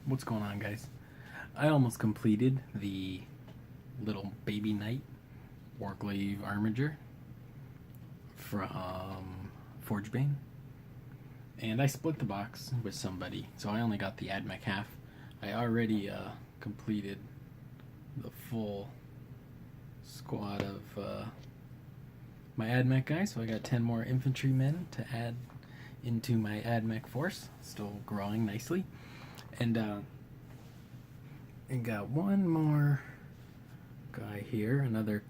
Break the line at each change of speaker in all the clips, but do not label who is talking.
What's going on, guys? I almost completed the little baby knight Warglaive Armiger from Forgebane, and I split the box with somebody, so I only got the AdMech half. I already completed the full squad of my AdMech guys, so I got 10 more infantrymen to add into my AdMech force. Still growing nicely. And got one more guy here, the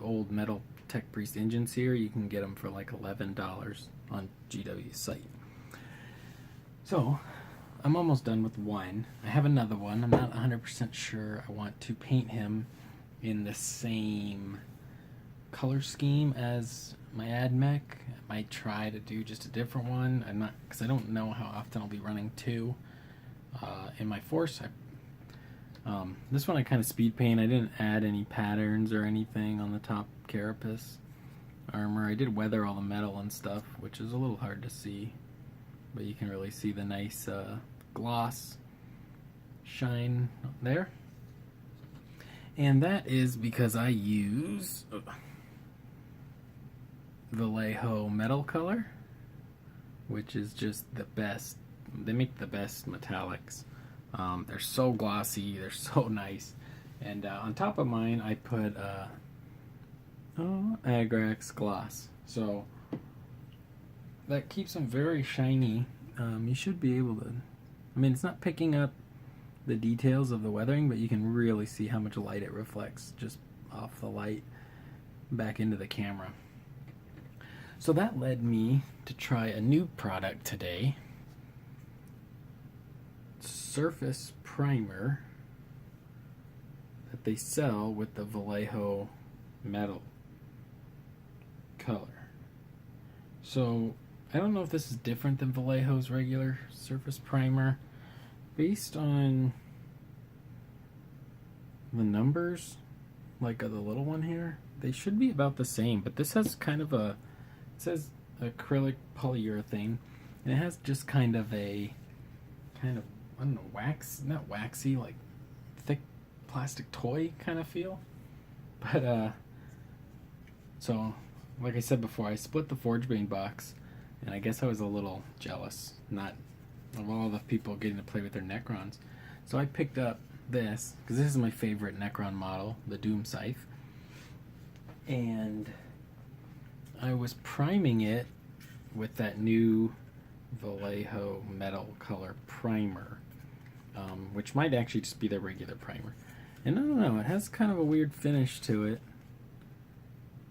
old metal tech priest engines here. You can get them for like $11 on GW's site. So I'm almost done with one. I have another one. I'm not 100% sure I want to paint him in the same color scheme as my AdMech. I might try to do just a different one. I'm not, because I don't know how often I'll be running two in my force. This one I kind of speed paint. I didn't add any patterns or anything on the top carapace armor. I did weather all the metal and stuff, which is a little hard to see, but you can really see the nice gloss shine there. And that is because I use Vallejo metal color, which is just the best. They make the best metallics. They're so glossy, they're so nice. And on top of mine, I put Agrax gloss. So that keeps them very shiny. You should be able to, I mean, it's not picking up the details of the weathering, but you can really see how much light it reflects just off the light back into the camera. So that led me to try a new product today. Surface primer that they sell with the Vallejo metal color. So I don't know if this is different than Vallejo's regular surface primer. Based on the numbers, like the little one here, they should be about the same, but this has kind of it says acrylic polyurethane, and it has just kind of I don't know, not waxy, like thick plastic toy kind of feel. But so like I said before, I split the Forgebane box, and I guess I was a little jealous of all the people getting to play with their Necrons. So I picked up this, because this is my favorite Necron model, the Doom Scythe. And I was priming it with that new Vallejo metal color primer, which might actually just be the regular primer. And I don't know, it has kind of a weird finish to it.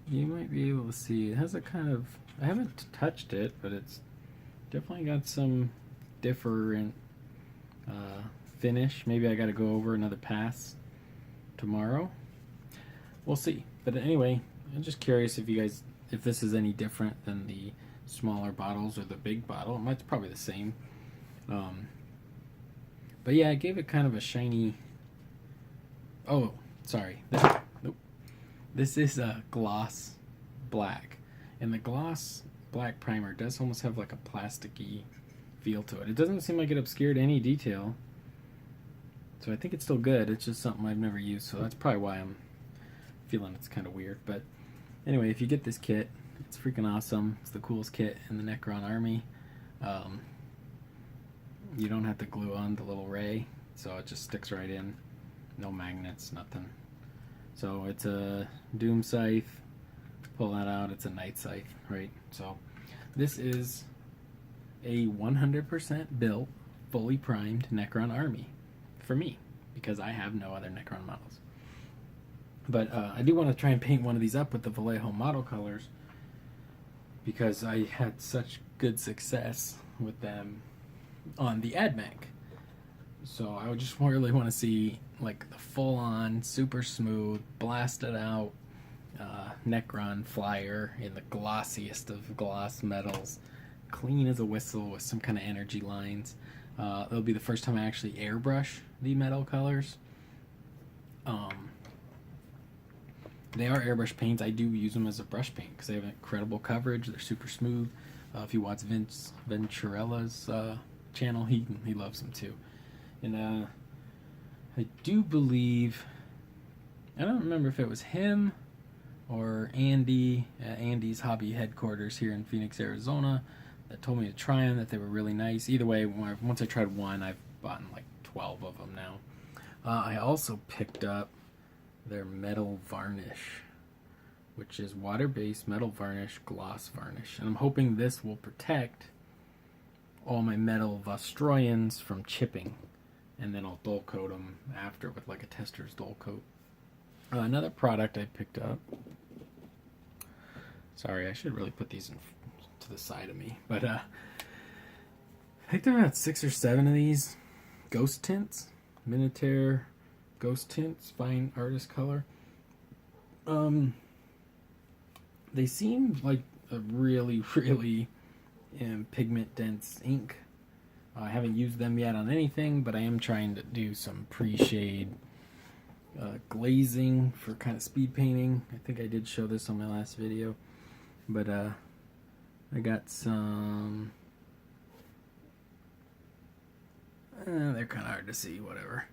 You might be able to see, it has a kind of, I haven't touched it, but it's definitely got some different finish. Maybe I got to go over another pass tomorrow. We'll see. But anyway, I'm just curious if this is any different than the smaller bottles or the big bottle. It's probably the same. But yeah, I gave it kind of a shiny. Oh, sorry. This is a gloss black, and the gloss black primer does almost have like a plasticky feel to it. It doesn't seem like it obscured any detail, so I think it's still good. It's just something I've never used, so that's probably why I'm feeling it's kind of weird. But anyway, if you get this kit, it's freaking awesome. It's the coolest kit in the Necron army. You don't have to glue on the little ray, so it just sticks right in. No magnets, nothing. So it's a Doom Scythe. Pull that out, it's a Night Scythe, right? So this is a 100% built, fully primed Necron army for me, because I have no other Necron models. But I do want to try and paint one of these up with the Vallejo model colors, because I had such good success with them on the AdMech. So I would just really want to see like the full-on, super smooth, blasted out Necron flyer in the glossiest of gloss metals, clean as a whistle with some kind of energy lines. It'll be the first time I actually airbrush the metal colors. They are airbrush paints. I do use them as a brush paint because they have incredible coverage. They're super smooth. If you watch Vince Venturella's channel, he loves them too. And I do believe, I don't remember if it was him or Andy at Andy's Hobby headquarters here in Phoenix, Arizona, that told me to try them, that they were really nice. Either way, once I tried one, I've bought like 12 of them now. I also picked up their metal varnish, which is water-based metal varnish, gloss varnish. And I'm hoping this will protect all my metal Vostroyans from chipping. And then I'll dull coat them after with like a tester's dull coat. Another product I picked up. Sorry, I should really put these to the side of me. But I picked up about 6 or 7 of these ghost tints. Minotaur ghost tints, fine artist color. They seem like a really, really pigment dense ink. I haven't used them yet on anything, but I am trying to do some pre-shade glazing for kind of speed painting. I think I did show this on my last video, but I got some. They're kind of hard to see. Whatever.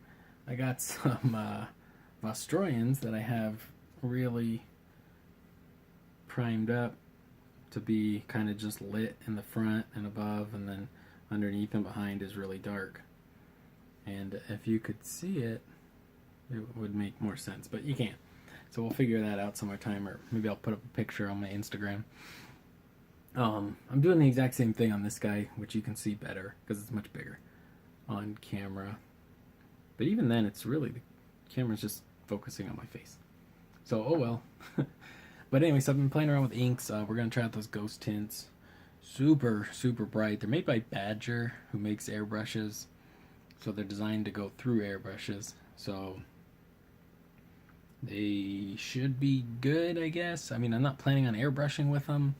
I got some Vostroyans that I have really primed up to be kind of just lit in the front and above, and then underneath and behind is really dark. And if you could see it, it would make more sense, but you can't. So we'll figure that out some other time, or maybe I'll put up a picture on my Instagram. I'm doing the exact same thing on this guy, which you can see better because it's much bigger on camera. But even then, it's really, the camera's just focusing on my face. So, oh well. But anyway, so I've been playing around with inks. We're going to try out those ghost tints. Super, super bright. They're made by Badger, who makes airbrushes. So they're designed to go through airbrushes. So they should be good, I guess. I mean, I'm not planning on airbrushing with them.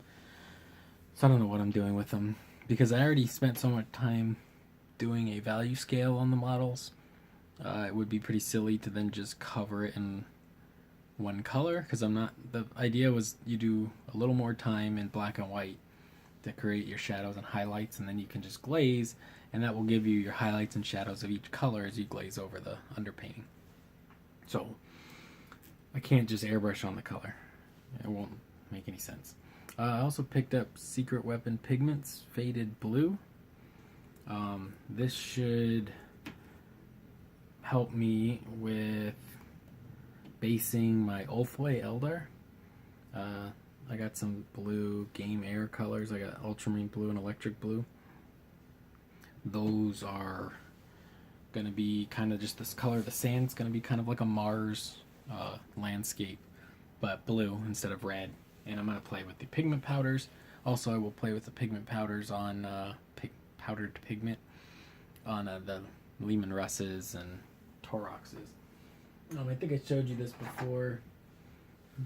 So I don't know what I'm doing with them. Because I already spent so much time doing a value scale on the models. It would be pretty silly to then just cover it in one color. Because I'm not... The idea was you do a little more time in black and white to create your shadows and highlights, and then you can just glaze, and that will give you your highlights and shadows of each color as you glaze over the underpainting. So I can't just airbrush on the color. It won't make any sense. I also picked up Secret Weapon Pigments Faded Blue. This should help me with basing my Ulthway Eldar. I got some blue Game Air colors. I got ultramarine blue and electric blue. Those are going to be kind of just this color. The sand's going to be kind of like a Mars landscape, but blue instead of red. And I'm going to play with the pigment powders. Also, I will play with the pigment powders on powdered pigment on the Lehman Russes and Tauroxes. I think I showed you this before,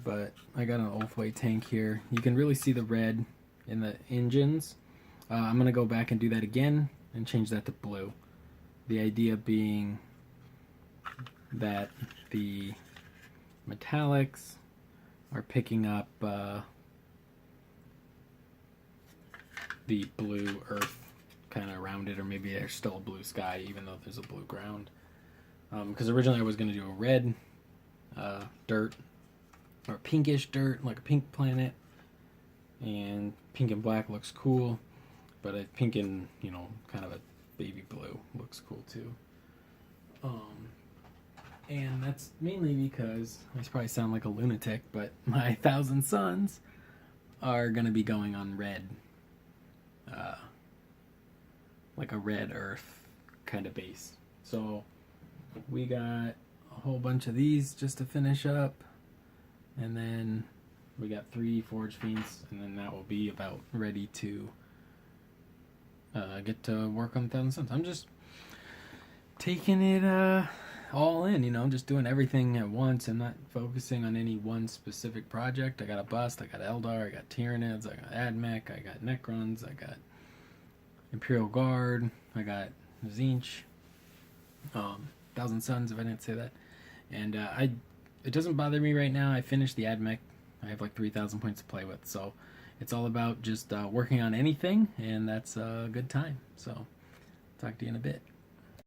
but I got an Ulthway tank here. You can really see the red in the engines. I'm going to go back and do that again and change that to blue. The idea being that the metallics are picking up the blue earth kind of around it, or maybe there's still a blue sky even though there's a blue ground. Because originally I was going to do a red dirt, or pinkish dirt, like a pink planet, and pink and black looks cool, but a pink and, you know, kind of a baby blue looks cool too. And that's mainly because, I probably sound like a lunatic, but my 1,000 Suns are going to be going on red, like a red earth kind of base. So we got a whole bunch of these just to finish up, and then we got 3 Forge Fiends, and then that will be about ready to get to work on 1,000 Suns. I'm just taking it all in, you know, just doing everything at once. I'm not focusing on any one specific project. I got a Bust, I got Eldar, I got Tyranids, I got Admech, I got Necrons, I got Imperial Guard, I got Tzeentch, 1,000 Suns, if I didn't say that. And it doesn't bother me right now. I finished the Admech. I have like 3,000 points to play with, so it's all about just working on anything, and that's a good time. So talk to you in a bit.